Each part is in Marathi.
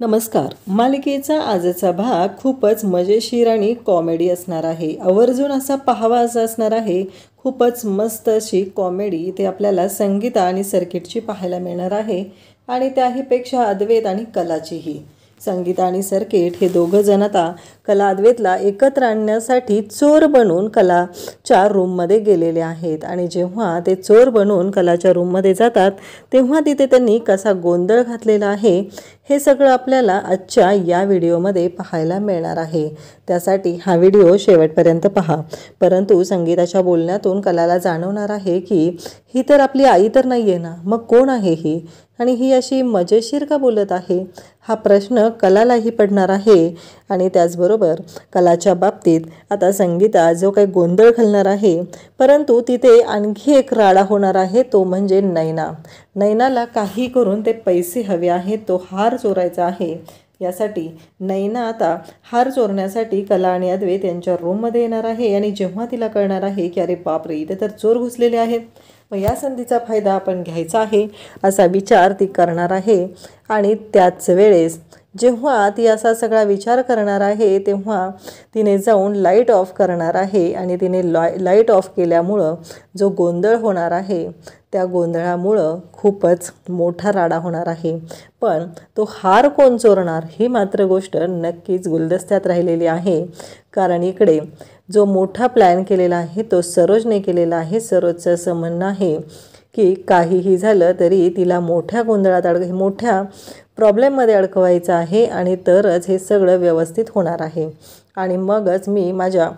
नमस्कार. मालिकेचा आजचा भाग खूपच मजेशीर आणि कॉमेडी असणार आहे. आवर्जून असा पाहावा असा असणार आहे. खूपच मस्त अशी कॉमेडी ते आपल्याला संगीता आणि सर्किटची पाहायला मिळणार आहे आणि त्याहीपेक्षा अद्वैत आणि कलाचीही. संगीता आणि सर्किट हे दोघं जण आता कला अद्वैतला एकत्र आणण्यासाठी चोर बनून कलाच्या रूममध्ये गेलेले आहेत आणि जेव्हा ते चोर बनून कलाच्या रूममध्ये जातात तेव्हा तिथे त्यांनी कसा गोंधळ घातलेला आहे हे सगळं आपल्याला आजच्या या व्हिडिओमध्ये पाहायला मिळणार आहे. त्यासाठी हा व्हिडिओ शेवटपर्यंत पहा. परंतु संगीताच्या बोलण्यातून कलाला जाणवणार आहे की ही तर आपली आई तर नाही आहे ना, मग कोण आहे ही आणि ही अशी मजेशीर का बोलत आहे हा प्रश्न कलालाही पडणार आहे. आणि त्याचबरोबर कलाच्या बाबतीत आता संगीता जो काही गोंधळ घालणार आहे परंतु तिथे आणखी एक राडा होणार आहे, तो म्हणजे नैनाला काही करून ते पैसे हवे आहेत, तो हार चोरायचा आहे. यासाठी नैना आता हार चोरण्यासाठी कला आणि अद्वैत यांच्या रूममध्ये येणार आहे आणि जेव्हा तिला कळणार आहे की अरे बापरे इथे तर चोर घुसलेले आहेत, मग या संधीचा फायदा आपण घ्यायचा आहे असा विचार ती करणार आहे. आणि त्याच वेळेस जेव्हा ती असा सगळा विचार करणार आहे तेव्हा तिने जाऊन लाईट ऑफ करणार आहे आणि तिने लाईट ऑफ केल्यामुळं जो गोंधळ होणार आहे त्या गोंधळामुळं खूपच मोठा राडा होणार आहे. पण तो हार कोण चोरणार ही मात्र गोष्ट नक्कीच गुलदस्त्यात राहिलेली आहे. कारण इकडे जो मोठा प्लॅन केलेला आहे तो सरोजने केलेला आहे. सरोजचं असं म्हणणं आहे की काहीही झालं तरी तिला मोठ्या गोंधळात मोठ्या प्रॉब्लेममध्ये अडकवायचं आहे आणि तरच हे सगळं व्यवस्थित होणार आहे आणि मगच मी माझ्या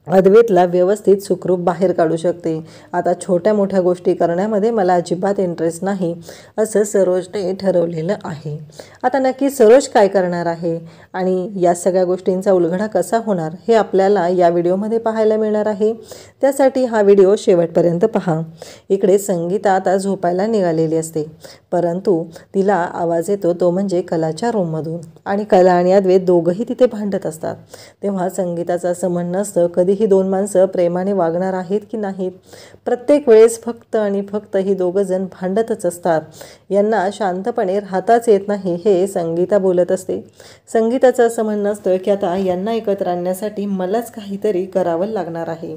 अद्वैतला व्यवस्थित सुखरूप बाहेर काढू शकते. आता छोट्या मोठ्या गोष्टी करण्यामध्ये मला अजिबात इंटरेस्ट नाही असं सरोजने ठरवलेलं आहे. आता नक्की सरोज काय करणार आहे आणि या सगळ्या गोष्टींचा उलगडा कसा होणार हे आपल्याला या व्हिडिओमध्ये पाहायला मिळणार आहे. त्यासाठी हा व्हिडिओ शेवटपर्यंत पहा. इकडे संगीता आता झोपायला निघालेली असते परंतु तिला आवाज येतो तो म्हणजे कलाच्या रूममधून आणि कला आणि अद्वैत दोघंही तिथे भांडत असतात. तेव्हा संगीताचं असं म्हणणं असतं कधीही दोन माणसं प्रेमाने वागणार आहेत की नाहीत, प्रत्येक वेळेस फक्त आणि फक्त ही दोघं जण भांडतच असतात, यांना शांतपणे राहताच येत नाही हे संगीता बोलत असते. संगीताचं असं म्हणणं असतं की आता यांना एकत्र आणण्यासाठी मलाच काहीतरी करावं लागणार आहे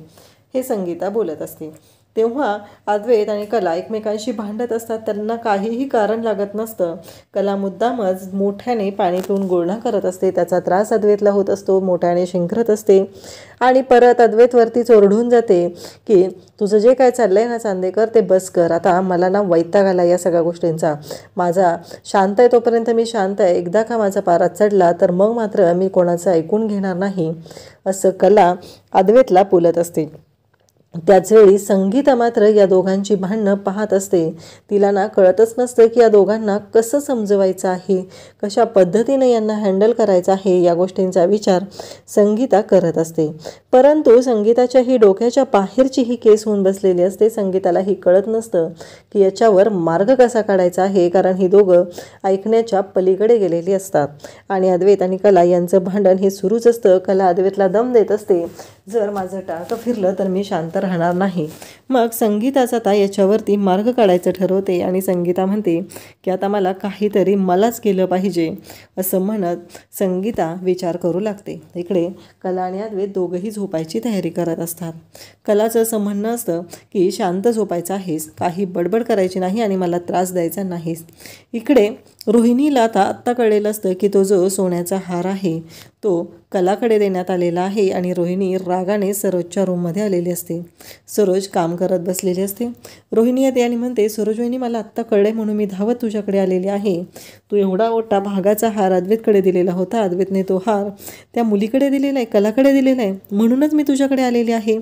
हे संगीता बोलत असते. तेव्हा अद्वैत आणि कला एकमेकांशी भांडत असतात. त्यांना काहीही कारण लागत नसतं. कला मुद्दामच मोठ्याने पाणी पिऊन गुळणा करत असते. त्याचा त्रास अद्वैतला होत असतो. मोठ्याने शिंकरत असते आणि परत अद्वैतवरती चोरडून जाते की तुझं जे काय चाललं आहे ना चांदेकर ते बस कर, आता मला ना वैताग आला या सगळ्या गोष्टींचा, माझा शांत आहे तोपर्यंत मी शांत आहे, एकदा का माझा पारा चढला तर मग मात्र मी कोणाचं ऐकून घेणार नाही असं कला अद्वैतला बोलत असते. त्याचवेळी संगीता मात्र या दोघांची भांडणं पाहत असते. तिला ना कळतच नसतं की या दोघांना कसं समजवायचं आहे, कशा पद्धतीने यांना हँडल करायचं आहे या गोष्टींचा विचार संगीता करत असते. परंतु संगीताच्या ही डोक्याच्या बाहेरची ही केस होऊन बसलेली असते. संगीताला ही कळत नसतं की याच्यावर मार्ग कसा काढायचा आहे, कारण ही दोघं ऐकण्याच्या पलीकडे गेलेली असतात. आणि अद्वैत आणि कला यांचं भांडण हे सुरूच असतं. कला अद्वैतला दम देत असते, जर माझं टाळकं फिरलं तर मी शांत राहणार नाही. मग संगीताचा आता याच्यावरती मार्ग काढायचं ठरवते आणि संगीता म्हणते की आता मला काहीतरी मलाच केलं पाहिजे असं म्हणत संगीता विचार करू लागते. इकडे कला आणि अद्वैत दोघंही झोपायची तयारी करत असतात. कलाचं असं म्हणणं असतं की शांत झोपायचं आहेस, काही बडबड करायची नाही आणि मला त्रास द्यायचा नाहीस. इकडे रोहिणीला आत्ता कळलेलं असतं की तो जो सोन्याचा हार आहे तो कलाकडे देण्यात आलेला आहे आणि रोहिणी रागाने सरोजच्या रूममध्ये आलेली असते. सरोज काम करत बसलेली असते. रोहिणी येते आणि म्हणते सरोज वहिनी मला आत्ता कळले म्हणून मी धावत तुझ्याकडे आलेली आहे. तू एवढा मोठा भागाचा हार अद्वैतकडे दिलेला होता, अद्वैतने तो हार त्या मुलीकडे दिलेला आहे, कलाकडे दिलेला आहे, म्हणूनच मी तुझ्याकडे आलेली आहे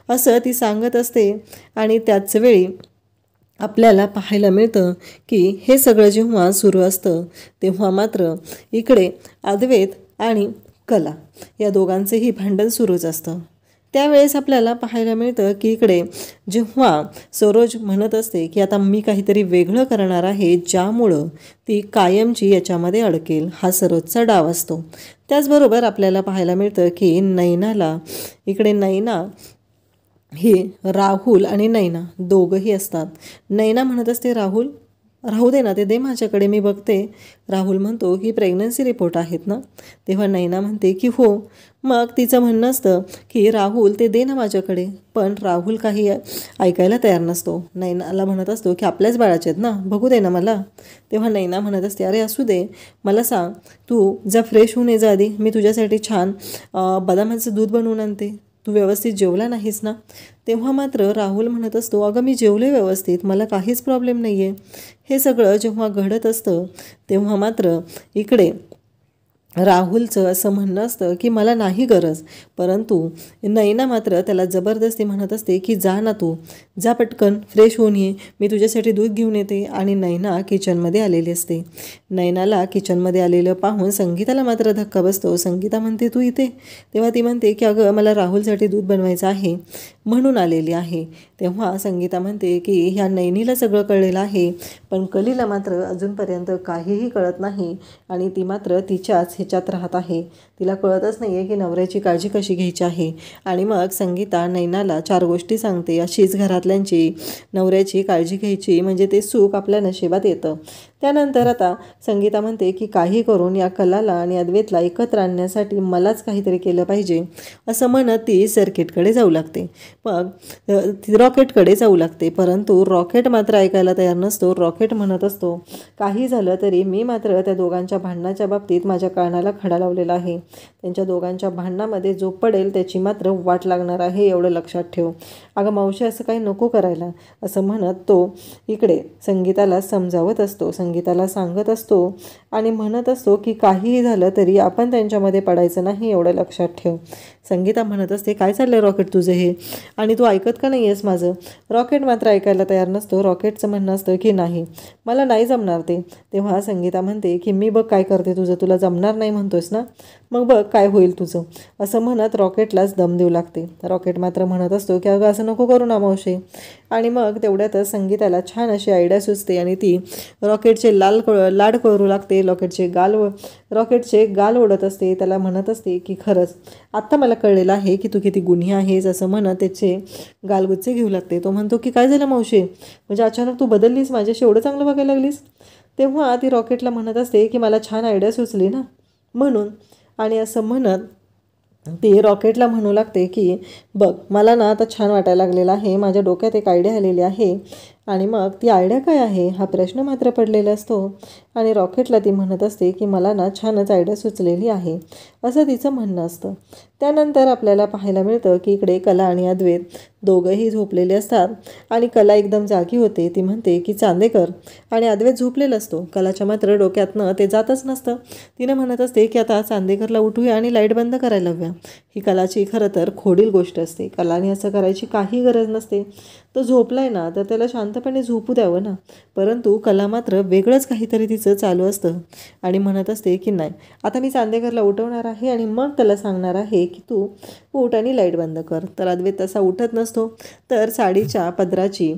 असं ती सांगत असते. आणि त्याच वेळी आपल्याला पाहायला मिळतं की हे सगळं जेव्हा सुरू असतं तेव्हा मात्र इकडे अद्वैत आणि कला या दोघांचेही भांडण सुरूच असतं. त्यावेळेस आपल्याला पाहायला मिळतं की इकडे जेव्हा सरोज म्हणत असते की आता मी काहीतरी वेगळं करणार आहे ज्यामुळं ती कायमची याच्यामध्ये अडकेल, हा सरोजचा डाव असतो. त्याचबरोबर आपल्याला पाहायला मिळतं की नैना हे राहुल आणि नैना दोघंही असतात. नैना म्हणत असते राहुल राहू दे ना, ते दे माझ्याकडे, मी बघते. राहुल म्हणतो की प्रेग्नन्सी रिपोर्ट आहेत ना. तेव्हा नैना म्हणते की हो. मग तिचं म्हणणं असतं की राहुल ते दे ना माझ्याकडे. पण राहुल काही ऐकायला तयार नसतो. नैनाला म्हणत असतो की आपल्याच बाळाचे आहेत ना, बघू दे ना मला. तेव्हा नैना म्हणत असते अरे असू दे, मला सांग, तू जा फ्रेश होऊन ये जा आधी, मी तुझ्यासाठी छान बदामाचं दूध बनवून आणते. तू व्यवस्थित जेवला नाहीस ना. तेव्हा मात्र राहुल म्हणत असतो अगं मी जेवले व्यवस्थित, मला काहीच प्रॉब्लेम नाही आहे. हे सगळं जेव्हा घडत असतं तेव्हा मात्र इकडे राहुलचं असं म्हणणं असतं की मला नाही गरज. परंतु नैना मात्र त्याला जबरदस्ती म्हणत असते की जा ना, तू जा पटकन फ्रेश होऊन ये, मी तुझ्यासाठी दूध घेऊन येते. आणि नैना किचनमध्ये आलेली असते. नैनाला किचनमध्ये आलेलं पाहून संगीताला मात्र धक्का बसतो. संगीता म्हणते तू इथे. तेव्हा ती म्हणते की अगं मला राहुलसाठी दूध बनवायचं आहे म्हणून आलेली आहे. तेव्हा संगीता म्हणते की ह्या नैनीला सगळं कळलेलं आहे, पण कलीला मात्र अजूनपर्यंत काहीही कळत नाही आणि ती मात्र तिच्याच ह्याच्यात राहत आहे. तिला कळतच नाही आहे की नवऱ्याची काळजी कशी घ्यायची आहे. आणि मग संगीता नैनाला 4 गोष्टी सांगते. अशीच घरातल्यांची नवऱ्याची काळजी घ्यायची म्हणजे ते सुख आपल्या नशिबात येतं. त्यानंतर आता संगीता म्हणते की काही करून या कलाला आणि अद्वैतला एकत्र आणण्यासाठी मलाच काहीतरी केलं पाहिजे असं म्हणत ती सर्किटकडे जाऊ लागते. मग ती रॉकेटकडे जाऊ लागते. परंतु रॉकेट मात्र ऐकायला तयार नसतो. रॉकेट म्हणत असतो काही झालं तरी मी मात्र त्या दोघांच्या भांडणाच्या बाबतीत माझ्या कानाला खडा लावलेला आहे. त्यांच्या दोघांच्या भांडणामध्ये जो पडेल त्याची मात्र वाट लागणार आहे, एवढं लक्षात ठेव. अगं मावशी असं काही नको करायला असं म्हणत तो इकडे संगीताला समजावत असतो, संगीताला सांगत असतो आणि म्हणत असतो की काहीही झालं तरी आपण त्यांच्यामध्ये पडायचं नाही, एवढं लक्षात ठेव. संगीता म्हणत असते काय चाललं रॉकेट तुझं हे, आणि तू ऐकत का नाही आहेस माझं. रॉकेट मात्र ऐकायला तयार नसतो. रॉकेटचं म्हणणं असतं की नाही मला नाही जमणार ते. तेव्हा संगीता म्हणते की मी बघ काय करते तुझं, तुला जमणार नाही म्हणतोस ना, मग बघ काय होईल तुझं. असं म्हणत रॉकेटलाच दम देऊ लागते. रॉकेट मात्र म्हणत असतो की अगं असं नको करू ना मावशी. आणि मग तेवढ्यातच संगीताला छान अशी आयडिया सुचते आणि ती रॉकेटचे लाड करू लागते. रॉकेटचे गाल ओढत असते. त्याला म्हणत असते की खरंच आत्ता मला कळलेलं आहे की तू किती गुन्हे आहेस असं म्हणत त्याचे गालगुच्चे घेऊ लागते. तो म्हणतो की काय झालं मावशी, म्हणजे अचानक तू बदललीस, माझ्याशी एवढं चांगलं बघायला लागलीस. तेव्हा ती रॉकेटला म्हणत असते की मला छान आयडिया सुचली ना म्हणून. आणि असं म्हणत ती रॉकेटला म्हणू लागते की बघ मला ना आता छान वाटायला लागलेलं आहे, माझ्या डोक्यात एक आयडिया आलेली आहे. आणि मग ती आयडिया काय आहे हा प्रश्न मात्र पडलेला असतो. आणि रॉकेटला ती म्हणत असते की मला ना छानच आयडिया सुचलेली आहे असं तिचं म्हणणं असतं. त्यानंतर आपल्याला पाहायला मिळतं की इकडे कला आणि अद्वैत दोघंही झोपलेले असतात आणि कला एकदम जागी होते. ती म्हणते की चांदेकर, आणि अद्वैत झोपलेला असतो. कलाच्या मात्र डोक्यातनं ते जातच नसतं. तिनं म्हणत असते की आता चांदेकरला उठूया आणि लाईट बंद करायला हव्या. ही कलाची खरं तर खोडील गोष्ट असते. कलाने असं करायची काही गरज नसते. तो झोपलाय ना तर त्याला शांतपणे झोपू द्यावं ना. परंतु कला मात्र वेगळंच काहीतरी तिचं चालू असतं आणि म्हणत असते की नाही आता मी चांदेकरला उठवणार आहे आणि मग त्याला सांगणार आहे की तू उठ आणि लाईट बंद कर. तर अद्वैत तसा उठत नसतो, तर साडीच्या पदराची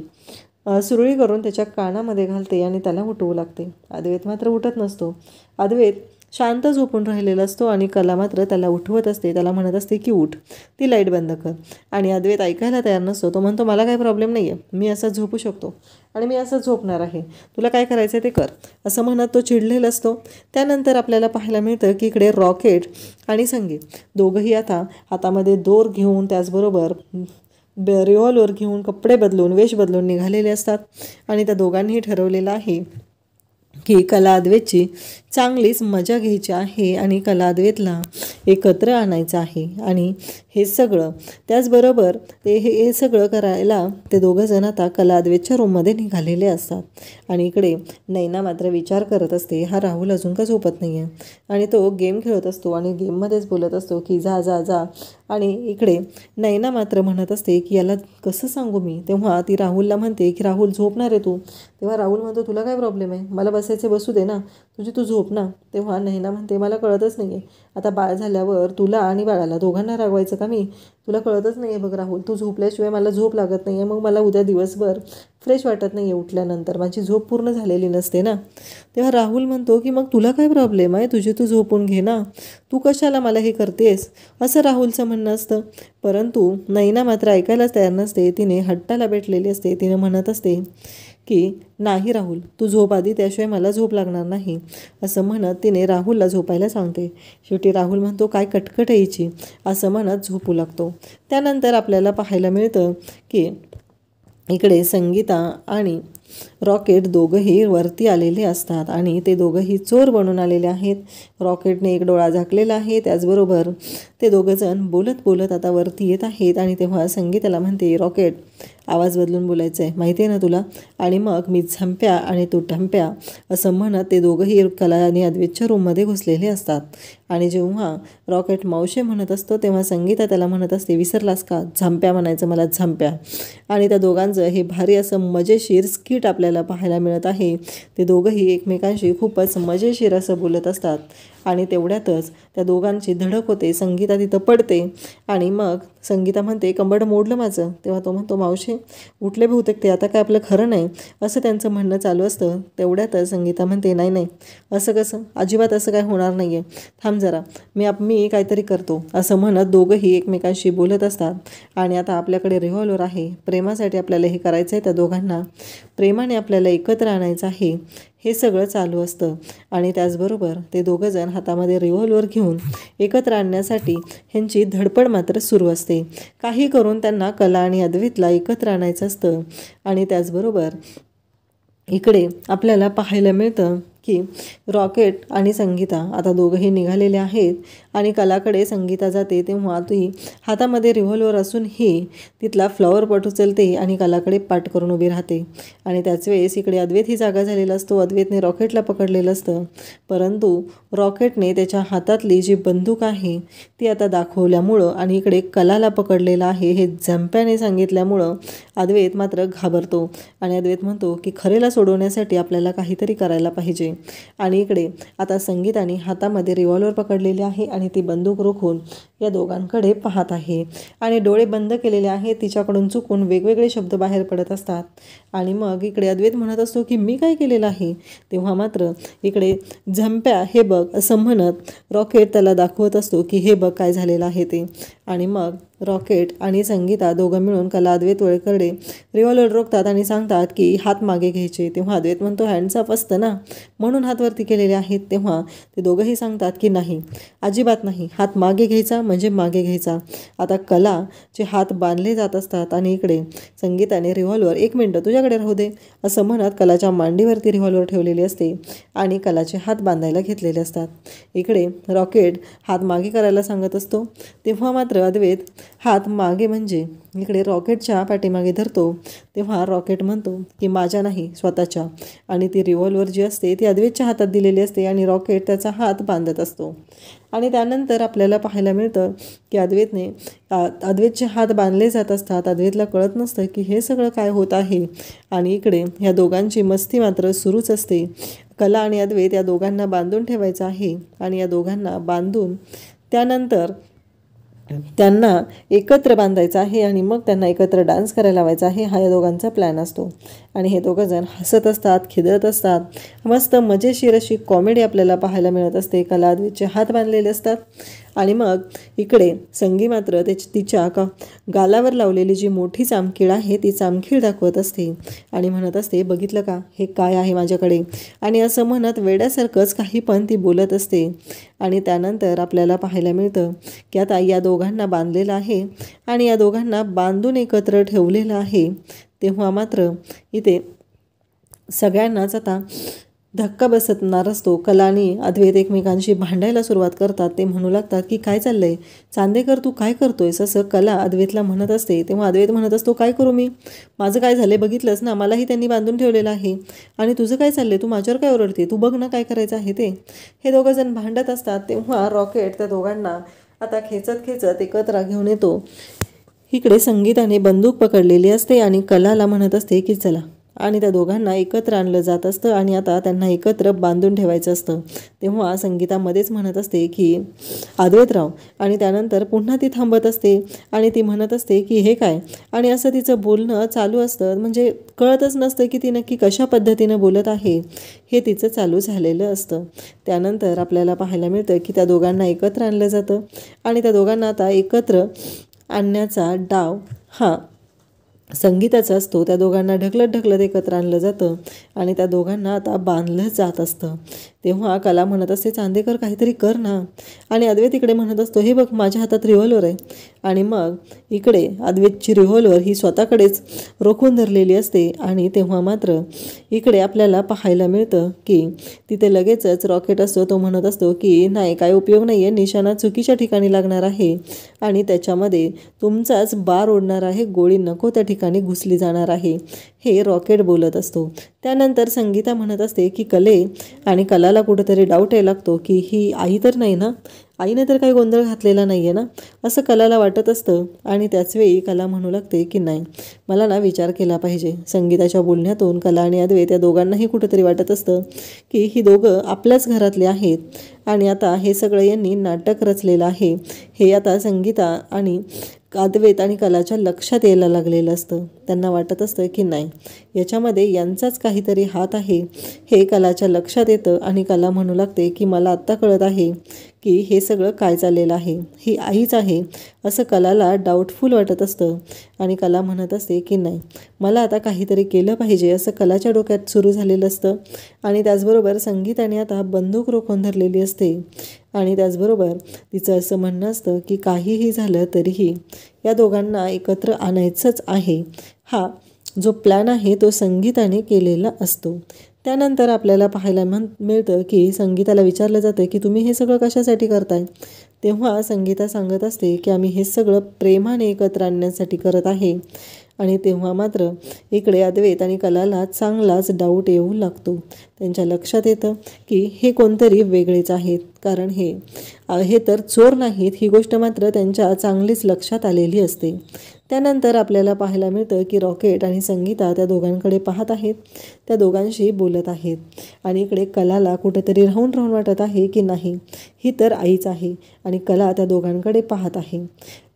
सुरळी करून त्याच्या कानामध्ये घालते आणि त्याला उठवू लागते. अद्वैत मात्र उठत नसतो. अद्वैत शांत झोपून राहिलेला असतो आणि कला मात्र त्याला उठवत असते. त्याला म्हणत असते की उठ, ती लाईट बंद कर. आणि अद्वैत ऐकायला तयार नसतो. तो म्हणतो मला काही प्रॉब्लेम नाही आहे, मी असं झोपू शकतो आणि मी असं झोपणार आहे, तुला काय करायचं ते कर असं म्हणत तो चिडलेला असतो. त्यानंतर आपल्याला पाहायला मिळतं की इकडे रॉकेट आणि संगीत दोघंही आता हातामध्ये दोर घेऊन त्याचबरोबर रिव्हॉल्वर घेऊन कपडे बदलून वेश बदलून निघालेले असतात. आणि त्या दोघांनीही ठरवलेलं आहे की कला अद्वैतची चांगलीच मजा घ्यायची आहे आणि कला अद्वैतला एकत्र आणायचं आहे. आणि हे सगळं त्याचबरोबर हे सगळं करायला ते दोघंजण आता कला अद्वैतच्या रूममध्ये निघालेले असतात. आणि इकडे नैना मात्र विचार करत असते हा राहुल अजून का झोपत नाही आहे. आणि तो गेम खेळत असतो आणि गेममध्येच बोलत असतो की जा जा जा. आणि इकडे नैना मात्र म्हणत असते की याला कसं सांगू मी. तेव्हा ती राहुलला म्हणते की राहुल झोपणार आहे तू. तेव्हा राहुल म्हणतो तुला काय प्रॉब्लेम आहे, मला बसायचे बसू दे ना, तू झोप ना. तेव्हा नैना म्हणते मला कळतच नाही आहे, आता बाळ झाल्यावर तुला आणि बाळाला दोघांना रागवायचं का मी, तुला कळतच नाही आहे बघ राहुल, तू झोपल्याशिवाय मला झोप लागत नाही आहे, मग मला उद्या दिवसभर फ्रेश वाटत नाही आहे, उठल्यानंतर माझी झोप पूर्ण झालेली नसते ना. तेव्हा राहुल म्हणतो की मग तुला काय प्रॉब्लेम आहे, तुझी तू झोपून घे ना, तू कशाला मला हे करतेस असं राहुलचं म्हणणं असतं. परंतु नैना मात्र ऐकायलाच तयार नसते. तिने हट्टाला भेटलेली असते. तिने म्हणत असते की नाही राहुल, तू झोप आधी, त्याशिवाय मला झोप लागणार नाही, असं म्हणत तिने राहुलला झोपायला सांगते. शेवटी राहुल म्हणतो काय कटकट यायची, असं म्हणत झोपू लागतो. त्यानंतर आपल्याला पाहायला मिळतं की इकडे संगीता आणि रॉकेट दोघंही वरती आलेले असतात आणि ते दोघंही चोर बनून आलेले आहेत. रॉकेटने एक डोळा झाकलेला आहे. त्याचबरोबर ते दोघंजण बोलत बोलत आता वरती येत आहेत आणि तेव्हा संगीताला म्हणते, रॉकेट आवाज बदलून बोलायचं आहे, माहिती आहे ना तुला. आणि मग मी झंप्या आणि तू टंप्या असं म्हणत ते दोघंही कला आणि अद्वैतच्या रूममध्ये घुसलेले असतात. आणि जेव्हा रॉकेट मावशे म्हणत असतो तेव्हा संगीता त्याला म्हणत असते, विसरलास का, झंप्या म्हणायचं मला, झंप्या. आणि त्या दोघांचं हे भारी असं मजेशीर स्किट आपल्याला पाहायला मिळत आहे. ते दोघंही एकमेकांशी खूपच मजेशीर असं बोलत असतात आणि तेवढ्यातच त्या दोघांची धडक होते. संगीता तिथं पडते आणि मग संगीता म्हणते, कंबरड मोडलं माझं. तेव्हा तो म्हणतो, मावशे उठले बहुतेक ते, आता काय आपलं खरं नाही, असं त्यांचं म्हणणं चालू असतं. तेवढ्यातच संगीता म्हणते, नाही नाही, असं कसं, अजिबात असं काय होणार नाही आहे, थांब जरा, मी काहीतरी करतो, असं म्हणत दोघंही एकमेकांशी बोलत असतात. आणि आता आपल्याकडे रिव्हॉल्वर आहे, प्रेमासाठी आपल्याला हे करायचं आहे, त्या दोघांना प्रेमाने आपल्याला एकत्र आणायचं आहे, हे सगळं चालू असतं. आणि त्याचबरोबर ते दोघंजण हातामध्ये रिव्हॉल्वर घेऊन एकत्र आणण्यासाठी ह्यांची धडपड मात्र सुरू असते. काही करून त्यांना कला आणि अद्वैतला एकत्र आणायचं असतं. आणि त्याचबरोबर इकडे आपल्याला पाहायला मिळतं की रॉकेट आणि संगीता आता दोघंही निघालेले आहेत आणि कलाकडे संगीता जाते. तेव्हा ती हातामध्ये रिव्हॉल्वर असूनही तिथला फ्लॉवर पॉट उचलते आणि कलाकडे पाठ करून उभी राहते. आणि त्याच वेळेस इकडे अद्वैत ही जागा झालेला असतो. अद्वैतने रॉकेटला पकडलेलं असतं, परंतु रॉकेटने त्याच्या हातातली जी बंदूक आहे ती आता दाखवल्यामुळं आणि इकडे कलाला पकडलेलं आहे हे झंप्याने सांगितल्यामुळं अद्वैत मात्र घाबरतो. आणि अद्वैत म्हणतो की खरेला सोडवण्यासाठी आपल्याला काहीतरी करायला पाहिजे. आणि इकडे आता संगीताने हातामध्ये रिव्हॉल्वर पकडलेले आहे आणि ती बंदूक रोखून या दोघांकडे पाहत आहे आणि डोळे बंद केलेले आहेत. तिच्याकडून चुकून वेगवेगळे शब्द बाहेर पडत असतात. आणि मग इकडे अद्वैत म्हणत असतो की मी काय केलेलं आहे. तेव्हा मात्र इकडे झंप्या हे बघ असं म्हणत रॉकेट त्याला दाखवत असतो की हे बघ काय झालेलं आहे ते. आणि मग रॉकेट आणि संगीता दोघं मिळून कला अद्वैत वळकडे रिव्हॉल्वर रोखतात आणि सांगतात की हात मागे घ्यायचे. तेव्हा अद्वैत म्हणतो हँड्स अप असतं ना, म्हणून हात वरती केलेले आहेत. तेव्हा ते दोघंही सांगतात की नाही, अजिबात नाही, हात मागे घ्यायचा म्हणजे मागे घ्यायचा. आता कलाचे हात बांधले जात असतात आणि इकडे संगीताने रिव्हॉल्वर, एक मिनटं तुझ्याकडे राहू दे असं म्हणत कलाच्या मांडीवरती रिव्हॉल्वर ठेवलेली असते आणि कलाचे हात बांधायला घेतलेले असतात. इकडे रॉकेट हात मागे करायला सांगत असतो. तेव्हा मात्र अद्वैत हात मागे म्हणजे इकडे रॉकेटच्या पाठीमागे धरतो. तेव्हा रॉकेट म्हणतो की माझ्या नाही, स्वतःच्या. आणि ती रिव्हॉल्वर जी असते ती अद्वैतच्या हातात दिलेली असते आणि रॉकेट त्याचा हात बांधत असतो. आणि त्यानंतर आपल्याला पाहायला मिळतं की अद्वैतचे हात बांधले जात असतात. अद्वैतला कळत नसतं की हे सगळं काय होत आहे. आणि इकडे ह्या दोघांची मस्ती मात्र सुरूच असते. कला आणि अद्वैत या दोघांना बांधून ठेवायचं आहे आणि या दोघांना बांधून त्यानंतर त्यांना एकत्र बांधायचं आहे आणि मग त्यांना एकत्र डान्स करायला लावायचा आहे. हा या दोघांचा प्लॅन असतो. आणि हे दोघंजण हसत असतात, खिदळत असतात. मस्त मजेशीर अशी कॉमेडी आपल्याला पाहायला मिळत असते. कला अद्वैतचे हात बांधलेले असतात आणि मग इकडे संगी मात्र तिच्या गालावर लावलेली जी मोठी चामखीळ आहे ती चामखीळ दाखवत असते आणि म्हणत असते, बघितलं का हे काय आहे माझ्याकडे. आणि असं म्हणत वेड्यासारखंच काही पण ती बोलत असते. आणि त्यानंतर आपल्याला पाहायला मिळतं की आता या दोघांना बांधलेलं आहे आणि या दोघांना बांधून एकत्र ठेवलेलं आहे. तेव्हा मात्र इथे सगळ्यांनाच आता धक्का बसणार असतो. कला आणि अद्वैत एकमेकांशी भांडायला सुरुवात करतात. ते म्हणू लागतात की काय चाललंय चांदेकर, तू काय करतोयस, असं कला अद्वैतला म्हणत असते. तेव्हा अद्वैत म्हणत असतो, काय करू मी, माझं काय झालंय बघितलंस ना, मलाही त्यांनी बांधून ठेवलेलं आहे आणि तुझं काय चाललंय, तू माझ्यावर काय ओरडते, तू बघ ना काय करायचं आहे ते. हे दोघंजण भांडत असतात. तेव्हा रॉकेट त्या दोघांना आता खेचत खेचत एकत्र घेऊन येतो. इकडे संगीताने बंदूक पकडलेली असते आणि कलाला म्हणत असते की चला. आणि त्या दोघांना एकत्र आणलं जात असतं आणि आता त्यांना एकत्र बांधून ठेवायचं असतं. तेव्हा संगीतामध्येच म्हणत असते की अद्वैतराव. आणि त्यानंतर पुन्हा ती थांबत असते आणि ती म्हणत असते की हे काय. आणि असं तिचं बोलणं चालू असतं, म्हणजे कळतच नसतं की ती नक्की कशा पद्धतीनं बोलत आहे हे तिचं चालू झालेलं असतं. त्यानंतर आपल्याला पाहायला मिळतं की त्या दोघांना एकत्र आणलं जातं आणि त्या दोघांना आता एकत्र आणण्याचा डाव हा संगीताचा असतो त्या दोघांना ढकलत एकत्र आणलं जातं आणि त्या दोघांना आता बांधलं जात असतं। तेव्हा कला म्हणत असते, चांदेकर काहीतरी कर ना। आणि अद्वैत इकडे म्हणत असतो, हे बघ माझ्या हातात रिव्हॉल्वर आहे। आणि मग इकडे अद्वैतची रिव्हॉल्वर ही स्वतःकडेच रोखून धरलेली असते। आणि तेव्हा मात्र इकडे आपल्याला पाहायला मिळतं की तिथे लगेचच रॉकेट असतो, तो म्हणत असतो की नाही, काय उपयोग नाही आहे, निशाणा चुकीच्या ठिकाणी लागणार आहे आणि त्याच्यामध्ये तुमचाच बार ओढणार आहे, गोळी नको त्या ठिकाणी घुसली जाणार आहे, हे रॉकेट बोलत असतो। त्यानंतर संगीता म्हणत असते की आणि कलाला कुठेतरी डाऊट यायला लागतो की ही आई तर नाही ना, आईने तर काही गोंधळ घातलेला नाही आहे ना, असं कलाला वाटत असतं। आणि त्याचवेळी कला म्हणू लागते की नाही, मला ना विचार केला पाहिजे। संगीताच्या बोलण्यातून कला आणि अद्वैत या दोघांनाही कुठेतरी वाटत असतं की ही दोघं आपल्याच घरातले आहेत आणि आता हे सगळं यांनी नाटक रचलेलं आहे, हे आता संगीता आणि अद्वैत आणि कलाच्या लक्षात यायला लागलेलं असतं। त्यांना वाटत असतं की नाही, याच्यामध्ये यांचाच काहीतरी हात आहे, हे कलाच्या लक्षात येतं। आणि कला म्हणू लागते की मला आत्ता कळत आहे की हे सगळं काय चाललेलं आहे, ही आईच आहे, असं कलाला डाऊटफुल वाटत असतं। आणि कला म्हणत असते की नाही, मला आता काहीतरी केलं पाहिजे, असं कलाच्या डोक्यात सुरू झालेलं असतं। आणि त्याचबरोबर संगीताने आता बंदूक रोखून धरलेली असते आणि त्याचबरोबर तिचं असं म्हणणं असतं की काहीही झालं तरीही या दोघांना एकत्र आणायचंच आहे, हा जो प्लॅन आहे तो संगीताने केलेला असतो। त्यानंतर आपल्याला पाहायला मिळतं की संगीताला विचारलं जातं की तुम्ही हे सगळं कशासाठी करताय। तेव्हा संगीता सांगत असते की आम्ही हे सगळं प्रेमाने एकत्र आणण्यासाठी करत आहे। आणि तेव्हा मात्र इकडे अद्वैत आणि कलाला चांगलाच डाऊट येऊ लागतो। त्यांच्या लक्षात येतं की हे कोणतरी वेगळेच आहेत, कारण हे तर चोर नाहीत, ही गोष्ट मात्र त्यांच्या चांगलीच लक्षात आलेली असते। त्यानंतर आपल्याला पाहायला मिळतं की रॉकेट आणि संगीता त्या दोघांकडे पाहत आहेत, त्या दोघांशी बोलत आहेत। आणि इकडे कलाला कुठेतरी राहून वाटत आहे की नाही, ही तर आईच आहे। आणि कला त्या दोघांकडे पाहत आहे।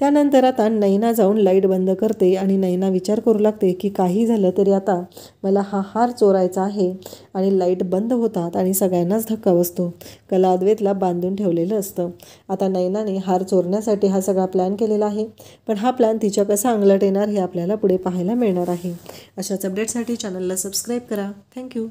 त्यानंतर आता नैना जाऊन लाईट बंद करते आणि नैना विचार करू लागते की काही झालं तरी आता मला हा हार चोरायचा आहे। आणि लाईट बंद होतात आणि सगळ्यांनाच धक्का बसतो। कला अद्वैतला बांधून ठेवलेलं असतं। आता नैनाने हार चोरण्यासाठी हा सगळा प्लॅन केलेला आहे, पण हा प्लॅन तिच्या कसा अंगलट येणार हे आपल्याला पुढे पाहायला मिळणार आहे। अशाच अपडेटसाठी चॅनलला सबस्क्राईब करा। थँक्यू।